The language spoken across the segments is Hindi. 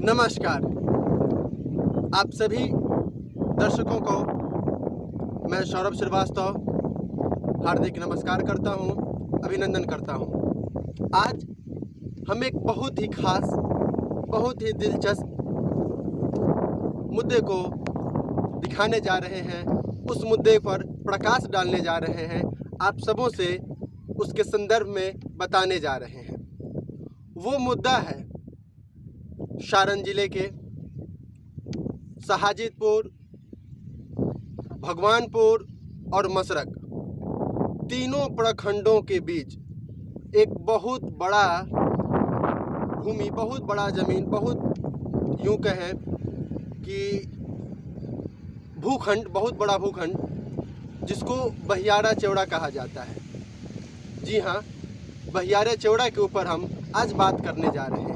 नमस्कार। आप सभी दर्शकों को मैं सौरभ श्रीवास्तव हार्दिक नमस्कार करता हूं, अभिनंदन करता हूं। आज हम एक बहुत ही खास, बहुत ही दिलचस्प मुद्दे को दिखाने जा रहे हैं, उस मुद्दे पर प्रकाश डालने जा रहे हैं, आप सबों से उसके संदर्भ में बताने जा रहे हैं। वो मुद्दा है सारण जिले के सहाजितपुर, भगवानपुर और मसरक तीनों प्रखंडों के बीच एक बहुत बड़ा भूमि, बहुत बड़ा जमीन, बहुत यूं कहें कि भूखंड, बहुत बड़ा भूखंड जिसको बहियारा चौड़ा कहा जाता है। जी हाँ, बहियारा चौड़ा के ऊपर हम आज बात करने जा रहे हैं।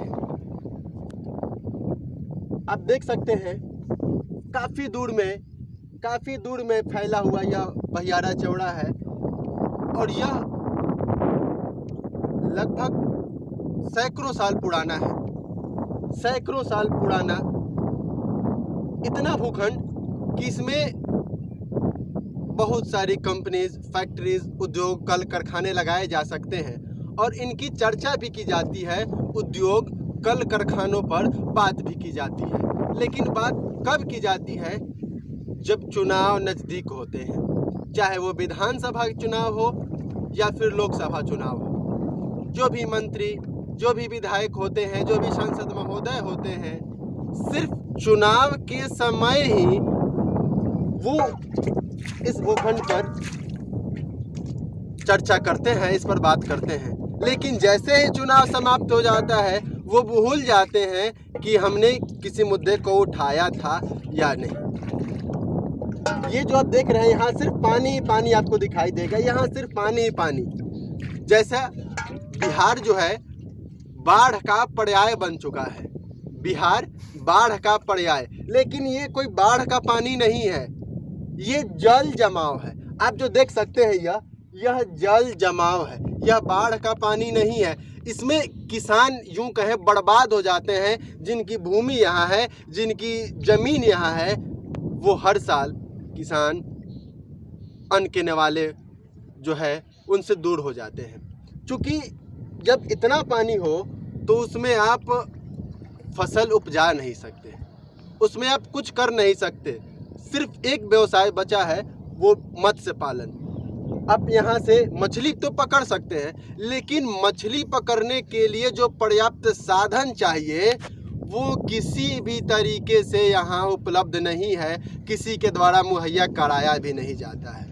आप देख सकते हैं काफ़ी दूर में फैला हुआ यह बहियारा चौड़ा है और यह लगभग सैकड़ों साल पुराना है। सैकड़ों साल पुराना इतना भूखंड कि इसमें बहुत सारी कंपनीज, फैक्ट्रीज, उद्योग, कल कारखाने लगाए जा सकते हैं और इनकी चर्चा भी की जाती है। उद्योग, कल कारखानों पर बात भी की जाती है, लेकिन बात कब की जाती है? जब चुनाव नज़दीक होते हैं, चाहे वो विधानसभा चुनाव हो या फिर लोकसभा चुनाव हो। जो भी मंत्री, जो भी विधायक होते हैं, जो भी सांसद महोदय होते हैं, सिर्फ चुनाव के समय ही वो इस भूखंड पर चर्चा करते हैं, इस पर बात करते हैं। लेकिन जैसे ही चुनाव समाप्त हो जाता है, वो भूल जाते हैं कि हमने किसी मुद्दे को उठाया था या नहीं। ये जो आप देख रहे हैं, यहाँ सिर्फ पानी ही पानी आपको दिखाई देगा। यहाँ सिर्फ पानी ही पानी। जैसा बिहार जो है बाढ़ का पर्याय बन चुका है। बिहार बाढ़ का पर्याय, लेकिन ये कोई बाढ़ का पानी नहीं है, ये जल जमाव है। आप जो देख सकते हैं यह जल जमाव है, यह बाढ़ का पानी नहीं है। इसमें किसान यूं कहें बर्बाद हो जाते हैं। जिनकी भूमि यहाँ है, जिनकी ज़मीन यहाँ है, वो हर साल किसान अन्न के निवाले जो है उनसे दूर हो जाते हैं। क्योंकि जब इतना पानी हो तो उसमें आप फसल उपजा नहीं सकते, उसमें आप कुछ कर नहीं सकते। सिर्फ एक व्यवसाय बचा है, वो मत्स्य पालन। आप यहाँ से मछली तो पकड़ सकते हैं, लेकिन मछली पकड़ने के लिए जो पर्याप्त साधन चाहिए वो किसी भी तरीके से यहाँ उपलब्ध नहीं है, किसी के द्वारा मुहैया कराया भी नहीं जाता है।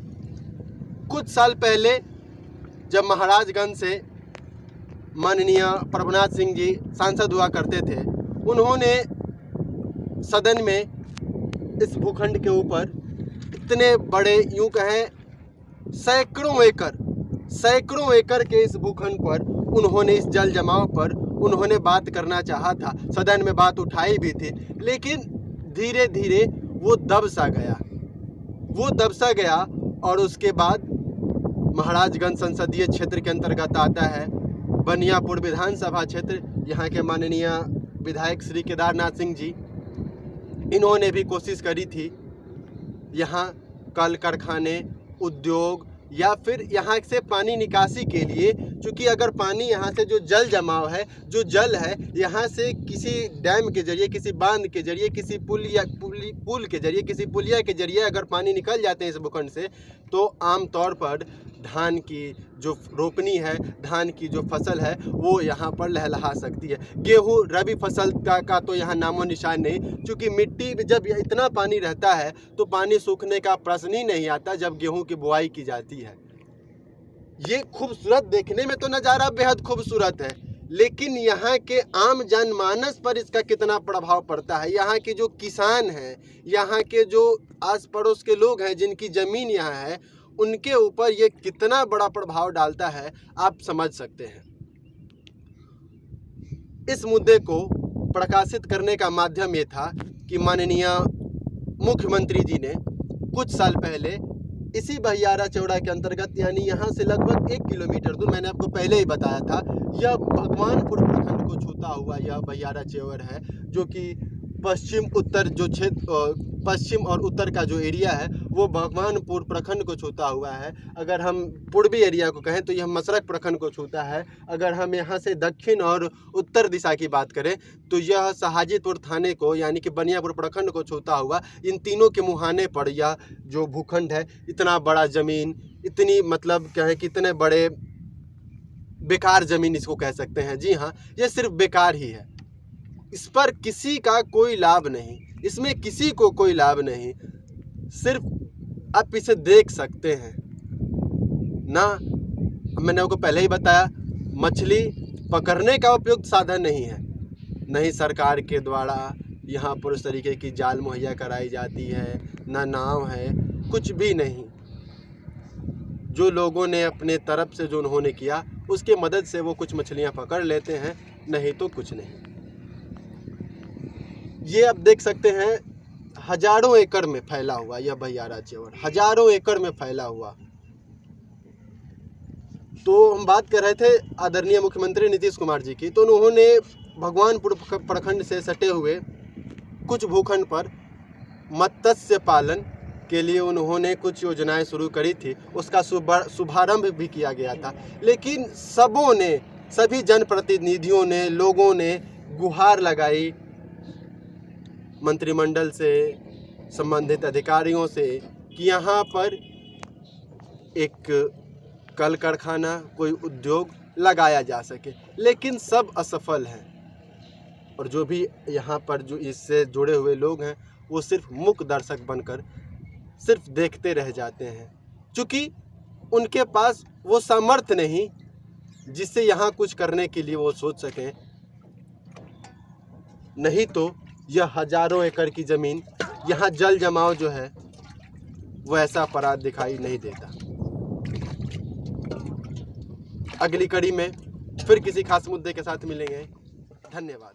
कुछ साल पहले जब महाराजगंज से माननीय प्रभुनाथ सिंह जी सांसद हुआ करते थे, उन्होंने सदन में इस भूखंड के ऊपर इतने बड़े यूं कहें सैकड़ों एकड़ के इस भूखंड पर उन्होंने, इस जल जमाव पर उन्होंने बात करना चाहा था। सदन में बात उठाई भी थी, लेकिन धीरे धीरे वो दब सा गया और उसके बाद महाराजगंज संसदीय क्षेत्र के अंतर्गत आता है बनियापुर विधानसभा क्षेत्र। यहाँ के माननीय विधायक श्री केदारनाथ सिंह जी, इन्होंने भी कोशिश करी थी यहाँ कल कारखाने, उद्योग या फिर यहाँ से पानी निकासी के लिए। चूँकि अगर पानी यहाँ से जो जल जमाव है, जो जल है, यहाँ से किसी डैम के जरिए, किसी बांध के जरिए, किसी पुल के जरिए, किसी पुलिया के जरिए अगर पानी निकल जाते हैं इस भूखंड से, तो आमतौर पर धान की जो रोपनी है, धान की जो फसल है, वो यहाँ पर लहलहा सकती है। गेहूँ, रबी फसल का तो यहाँ नामो निशान नहीं। क्योंकि मिट्टी में जब इतना पानी रहता है तो पानी सूखने का प्रश्न ही नहीं आता जब गेहूँ की बुआई की जाती है। ये खूबसूरत, देखने में तो नज़ारा बेहद खूबसूरत है, लेकिन यहाँ के आम जनमानस पर इसका कितना प्रभाव पड़ता है। यहाँ के जो किसान हैं, यहाँ के जो आस पड़ोस के लोग हैं जिनकी ज़मीन यहाँ है, उनके ऊपर ये कितना बड़ा प्रभाव डालता है, आप समझ सकते हैं। इस मुद्दे को प्रकाशित करने का माध्यम ये था कि माननीय मुख्यमंत्री जी ने कुछ साल पहले इसी बहियारा चौड़ा के अंतर्गत, यानी यहाँ से लगभग 1 किलोमीटर दूर, मैंने आपको पहले ही बताया था, यह भगवानपुर प्रखंड को छूता हुआ यह बहियारा चेवर है, जो कि पश्चिम उत्तर जो क्षेत्र, पश्चिम और उत्तर का जो एरिया है वो भगवानपुर प्रखंड को छूता हुआ है। अगर हम पूर्वी एरिया को कहें तो यह मसरख प्रखंड को छूता है। अगर हम यहाँ से दक्षिण और उत्तर दिशा की बात करें तो यह सहाजीपुर थाने को, यानी कि बनियापुर प्रखंड को छूता हुआ, इन तीनों के मुहाने पर यह जो भूखंड है, इतना बड़ा ज़मीन, इतनी मतलब क्या है कि इतने बड़े बेकार ज़मीन इसको कह सकते हैं। जी हाँ, यह सिर्फ बेकार ही है, इस पर किसी का कोई लाभ नहीं, इसमें किसी को कोई लाभ नहीं, सिर्फ आप इसे देख सकते हैं ना। मैंने आपको पहले ही बताया, मछली पकड़ने का उपयुक्त साधन नहीं है, नहीं सरकार के द्वारा यहाँ पर उस तरीके की जाल मुहैया कराई जाती है, ना नाव है, कुछ भी नहीं। जो लोगों ने अपने तरफ से जो उन्होंने किया उसके मदद से वो कुछ मछलियाँ पकड़ लेते हैं, नहीं तो कुछ नहीं। ये आप देख सकते हैं हजारों एकड़ में फैला हुआ यह बहियारा चेवर, हजारों एकड़ में फैला हुआ। तो हम बात कर रहे थे आदरणीय मुख्यमंत्री नीतीश कुमार जी की, तो उन्होंने भगवानपुर प्रखंड से सटे हुए कुछ भूखंड पर मत्स्य पालन के लिए उन्होंने कुछ योजनाएं शुरू करी थी, उसका शुभारंभ भी किया गया था। लेकिन सबों ने, सभी जनप्रतिनिधियों ने, लोगों ने गुहार लगाई मंत्रिमंडल से, संबंधित अधिकारियों से कि यहाँ पर एक कल कारखाना, कोई उद्योग लगाया जा सके, लेकिन सब असफल हैं। और जो भी यहाँ पर जो इससे जुड़े हुए लोग हैं वो सिर्फ मूक दर्शक बनकर सिर्फ देखते रह जाते हैं, क्योंकि उनके पास वो सामर्थ्य नहीं जिससे यहाँ कुछ करने के लिए वो सोच सकें। नहीं तो यह हजारों एकड़ की ज़मीन, यहाँ जल जमाव जो है वो ऐसा अपराध दिखाई नहीं देता। अगली कड़ी में फिर किसी खास मुद्दे के साथ मिलेंगे। धन्यवाद।